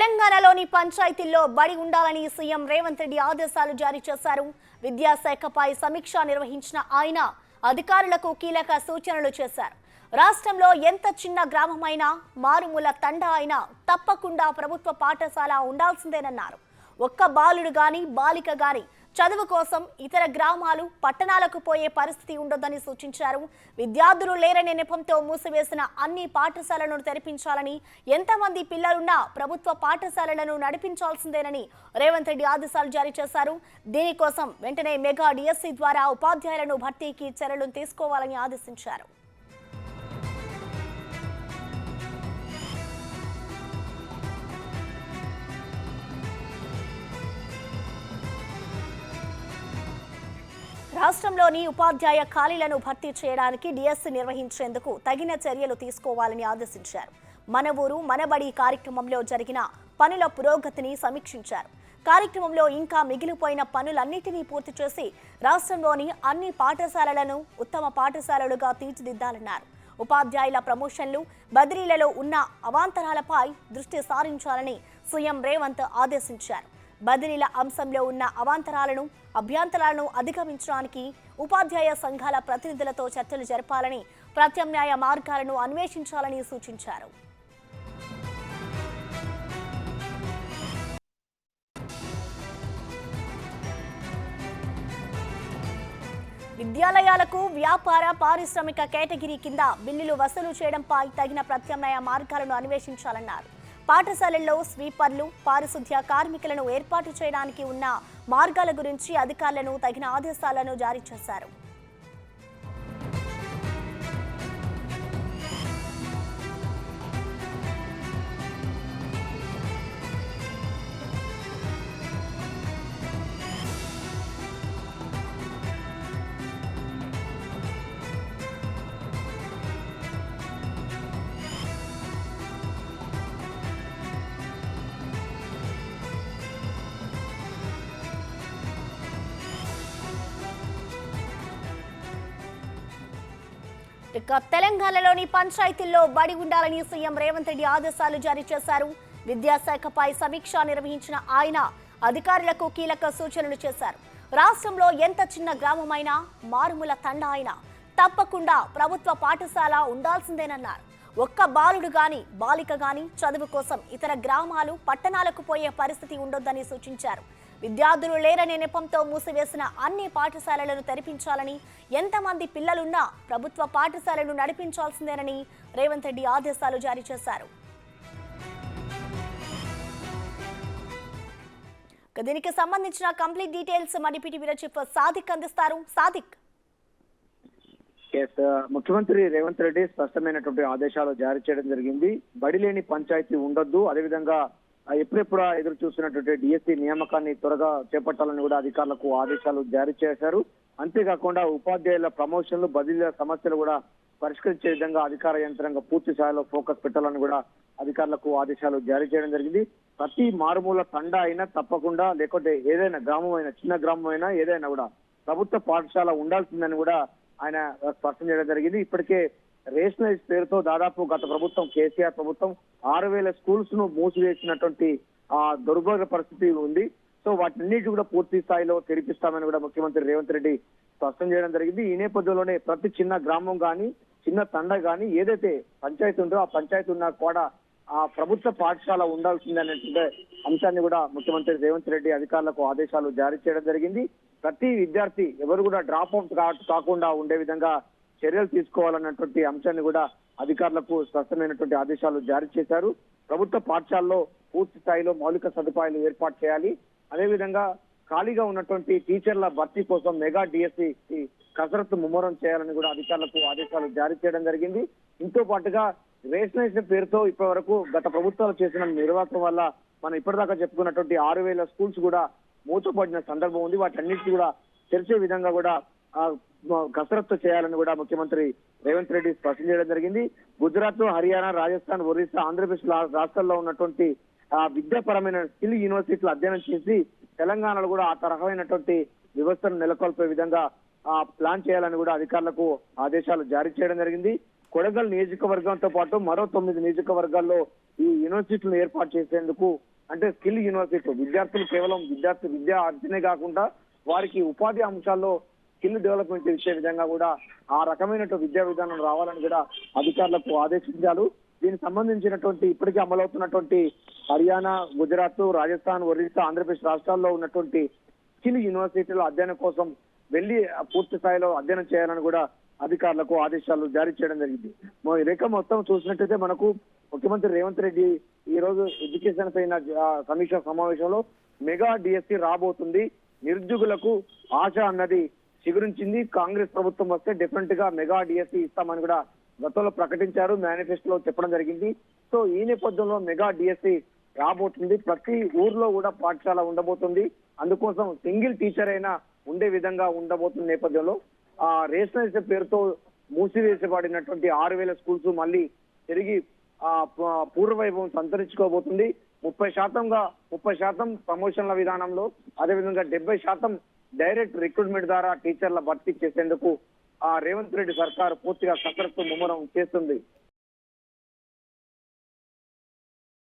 తెలంగాణలోని పంచాయతీల్లో బడి ఉండాలని సీఎం రేవంత్ రెడ్డి ఆదేశాలు జారీ చేశారు. విద్యాశాఖపై సమీక్ష నిర్వహించిన ఆయన అధికారులకు కీలక సూచనలు చేశారు. రాష్ట్రంలో ఎంత చిన్న గ్రామమైనా మారుమూల తండా అయినా తప్పకుండా ప్రభుత్వ పాఠశాల ఉండాల్సిందేనన్నారు. ఒక్క బాలుడు గాని బాలిక గాని చదువు కోసం ఇతర గ్రామాలు పట్టణాలకు పోయే పరిస్థితి ఉండొద్దని సూచించారు. విద్యార్థులు లేరనే నెపంతో మూసివేసిన అన్ని పాఠశాలలను తెరిపించాలని, ఎంతమంది పిల్లలున్నా ప్రభుత్వ పాఠశాలలను నడిపించాల్సిందేనని రేవంత్ రెడ్డి ఆదేశాలు జారీ చేశారు. దీనికోసం వెంటనే మెగా డిఎస్సి ద్వారా ఉపాధ్యాయులను భర్తీకి చర్యలు తీసుకోవాలని ఆదేశించారు. రాష్ట్రంలోని ఉపాధ్యాయ ఖాళీలను భర్తీ చేయడానికి డిఎస్సి నిర్వహించేందుకు తగిన చర్యలు తీసుకోవాలని ఆదేశించారు. మన ఊరు మనబడి కార్యక్రమంలో జరిగిన పనుల పురోగతిని సమీక్షించారు. కార్యక్రమంలో ఇంకా మిగిలిపోయిన పనులన్నింటినీ పూర్తి చేసి రాష్ట్రంలోని అన్ని పాఠశాలలను ఉత్తమ పాఠశాలలుగా తీర్చిదిద్దాలన్నారు. ఉపాధ్యాయుల ప్రమోషన్లు, బదిలీలలో ఉన్న అవాంతరాలపై దృష్టి సారించాలని సీఎం రేవంత్ ఆదేశించారు. బదిలీల అంశంలో ఉన్న అవాంతరాలను, అభ్యంతరాలను అధిగమించడానికి ఉపాధ్యాయ సంఘాల ప్రతినిధులతో చర్చలు జరపాలని, ప్రత్యామ్నాయ మార్గాలను అన్వేషించాలని సూచించారు. విద్యాలయాలకు వ్యాపార, పారిశ్రామిక కేటగిరీ కింద బిల్లులు వసూలు చేయడంపై తగిన ప్రత్యామ్నాయ మార్గాలను అన్వేషించాలన్నారు. పాఠశాలల్లో స్వీపర్లు, పారిశుద్ధ్య కార్మికులను ఏర్పాటు చేయడానికి ఉన్న మార్గాల గురించి అధికారులను తగిన ఆదేశాలను జారీ చేశారు. తెలంగాణలోని పంచాయతీల్లో బడి ఉండాలని సీఎం రేవంత్ రెడ్డి ఆదేశాలు జారీ చేశారు. విద్యాశాఖపై సమీక్ష నిర్వహించిన ఆయన అధికారులకు కీలక సూచనలు చేశారు. రాష్ట్రంలో ఎంత చిన్న గ్రామమైనా మారుమూల తండా అయినా తప్పకుండా ప్రభుత్వ పాఠశాల ఉండాల్సిందేనన్నారు. ఒక్క బాలుడు గాని బాలిక గాని చదువు కోసం ఇతర గ్రామాలు పట్టణాలకు పోయే పరిస్థితి ఉండొద్దని సూచించారు. విద్యార్థులు లేరనే నెపంతో మూసివేసిన అన్ని పాఠశాలలను తెరిపించాలని, ఎంతమంది పిల్లలున్నా ప్రభుత్వ పాఠశాలను నడిపించాల్సిందేనని రేవంత్ రెడ్డి ఆదేశాలు జారీ చేశారు. దీనికి సంబంధించిన కంప్లీట్ డీటెయిల్స్ మా డిప్యూటీ బ్యూరో చీఫ్ సాదిక్ అందిస్తారు. సాదిక్, ముఖ్యమంత్రి రేవంత్ రెడ్డి స్పష్టమైనటువంటి ఆదేశాలు జారీ చేయడం జరిగింది. బడి లేని పంచాయతీ ఉండొద్దు, అదేవిధంగా ఎప్పుడెప్పుడు ఎదురు చూస్తున్నటువంటి డిఎస్సి నియామకాన్ని త్వరగా చేపట్టాలని కూడా అధికారులకు ఆదేశాలు జారీ చేశారు. అంతేకాకుండా ఉపాధ్యాయుల ప్రమోషన్లు, బదిలీల సమస్యలు కూడా పరిష్కరించే విధంగా అధికార యంత్రాంగం పూర్తి స్థాయిలో ఫోకస్ పెట్టాలని కూడా అధికారులకు ఆదేశాలు జారీ చేయడం జరిగింది. ప్రతి మారుమూల తండా అయినా తప్పకుండా, లేకపోతే ఏదైనా గ్రామం అయినా, చిన్న గ్రామం అయినా ఏదైనా కూడా ప్రభుత్వ పాఠశాల ఉండాల్సిందని కూడా ఆయన స్పష్టం చేయడం జరిగింది. ఇప్పటికే రేషనలైజ్ పేరుతో దాదాపు గత ప్రభుత్వం, కేసీఆర్ ప్రభుత్వం 6,000 స్కూల్స్ ను మూసివేసినటువంటి దుర్భర పరిస్థితి ఉంది. సో వాటిన్నిటి కూడా పూర్తి స్థాయిలో తెరిపిస్తామని కూడా ముఖ్యమంత్రి రేవంత్ రెడ్డి స్పష్టం చేయడం జరిగింది. ఈ నేపథ్యంలోనే ప్రతి చిన్న గ్రామం గాని, చిన్న తండ గాని ఏదైతే పంచాయతీ ఉందో ఆ పంచాయతీ ఉన్నా కూడా ఆ ప్రభుత్వ పాఠశాల ఉండాల్సిందనేటువంటి అంశాన్ని కూడా ముఖ్యమంత్రి రేవంత్ రెడ్డి అధికారులకు ఆదేశాలు జారీ చేయడం జరిగింది. ప్రతి విద్యార్థి ఎవరు కూడా డ్రాప్ అవుట్ కాకుండా ఉండే విధంగా చర్యలు తీసుకోవాలన్నటువంటి అంశాన్ని కూడా అధికారులకు స్పష్టమైనటువంటి ఆదేశాలు జారీ చేశారు. ప్రభుత్వ పాఠశాలలో పూర్తి స్థాయిలో మౌలిక సదుపాయాలు ఏర్పాటు చేయాలి. అదేవిధంగా ఖాళీగా ఉన్నటువంటి టీచర్ల భర్తీ కోసం మెగా డిఎస్సి కసరత్తు ముమ్మరం చేయాలని కూడా అధికారులకు ఆదేశాలు జారీ చేయడం జరిగింది. ఇంతో పాటుగా రేషనలైజేషన్ పేరుతో ఇప్పటి వరకు గత ప్రభుత్వాలు చేసిన నిర్వాహకం వల్ల మనం ఇప్పటిదాకా చెప్పుకున్నటువంటి 6,000 స్కూల్స్ కూడా మూతపడిన సందర్భం ఉంది. వాటన్నిటికీ కూడా తెరిచే విధంగా కూడా కసరత్తు చేయాలని కూడా ముఖ్యమంత్రి రేవంత్ రెడ్డి స్పష్టం చేయడం జరిగింది. గుజరాత్, హర్యానా, రాజస్థాన్, ఒరిస్సా, ఆంధ్రప్రదేశ్ రాష్ట్రాల్లో ఉన్నటువంటి విద్యాపరమైన స్కిల్ యూనివర్సిటీలు అధ్యయనం చేసి తెలంగాణలో కూడా ఆ తరహమైనటువంటి వ్యవస్థను నెలకొల్పే విధంగా ప్లాన్ చేయాలని కూడా అధికారులకు ఆదేశాలు జారీ చేయడం జరిగింది. కొడంగల్ నియోజకవర్గంతో పాటు మరో 9 నియోజకవర్గాల్లో ఈ యూనివర్సిటీలను ఏర్పాటు చేసేందుకు అంటే స్కిల్ యూనివర్సిటీ విద్యార్థులు కేవలం విద్యా అర్జనే కాకుండా వారికి ఉపాధి అంశాల్లో స్కిల్ డెవలప్మెంట్ ఇచ్చే విధంగా కూడా ఆ రకమైన విద్యా విధానం రావాలని కూడా అధికారులకు ఆదేశించారు. దీనికి సంబంధించినటువంటి ఇప్పటికే అమలవుతున్నటువంటి హర్యానా, గుజరాత్, రాజస్థాన్, ఒరిస్సా, ఆంధ్రప్రదేశ్ రాష్ట్రాల్లో ఉన్నటువంటి స్కిల్ యూనివర్సిటీలో అధ్యయనం కోసం వెళ్లి పూర్తి స్థాయిలో అధ్యయనం చేయాలని కూడా అధికారులకు ఆదేశాలు జారీ చేయడం జరిగింది. ఈ రేఖ మొత్తం చూసినట్టయితే మనకు ముఖ్యమంత్రి రేవంత్ రెడ్డి ఈ రోజు ఎడ్యుకేషన్ పైన సమీక్ష సమావేశంలో మెగా డిఎస్సి రాబోతుంది, నిరుద్యోగులకు ఆశ అన్నది చిగురించింది, కాంగ్రెస్ ప్రభుత్వం వస్తే డెఫినెట్ గా మెగా డిఎస్సి ఇస్తామని కూడా గతంలో ప్రకటించారు, మేనిఫెస్టోలో చెప్పడం జరిగింది. సో ఈ నేపథ్యంలో మెగా డిఎస్సి రాబోతుంది, ప్రతి ఊర్లో కూడా పాఠశాల ఉండబోతుంది, అందుకోసం సింగిల్ టీచర్ అయినా ఉండే విధంగా ఉండబోతున్న నేపథ్యంలో రేషనలైజేషన్ పేరుతో మూసివేసబడినటువంటి 6,000 స్కూల్స్ మళ్ళీ తిరిగి పూర్వవైభవం సంతరించుకోబోతుంది. 30% ప్రమోషన్ల విధానంలో, అదేవిధంగా 70% డైరెక్ట్ రిక్రూట్మెంట్ ద్వారా టీచర్ల భర్తీ చేసేందుకు రేవంత్ రెడ్డి సర్కారు పూర్తిగా కసరత్తు ముమ్మరం చేస్తుంది.